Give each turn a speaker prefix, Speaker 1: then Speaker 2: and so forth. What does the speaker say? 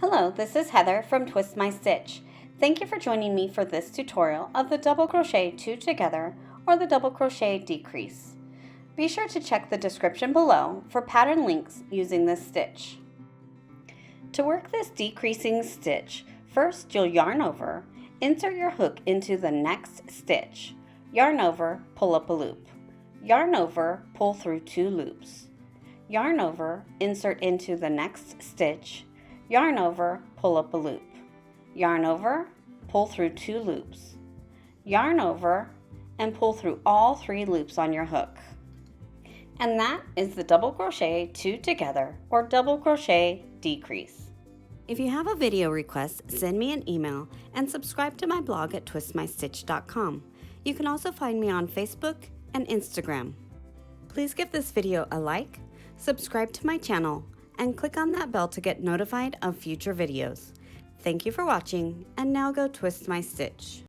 Speaker 1: Hello, this is Heather from Twist My Stitch. Thank you for joining me for this tutorial of the double crochet two together or the double crochet decrease. Be sure to check the description below for pattern links using this stitch. To work this decreasing stitch, first you'll yarn over, insert your hook into the next stitch, yarn over, pull up a loop, yarn over, pull through 2 loops, yarn over, insert into the next stitch, yarn over, pull up a loop, yarn over, pull through 2 loops, yarn over, and pull through all 3 loops on your hook. And that is the double crochet two together or double crochet decrease. If you have a video request, send me an email and subscribe to my blog at twistmystitch.com. You can also find me on Facebook and Instagram. Please give this video a like, subscribe to my channel, and click on that bell to get notified of future videos. Thank you for watching, and now go twist my stitch.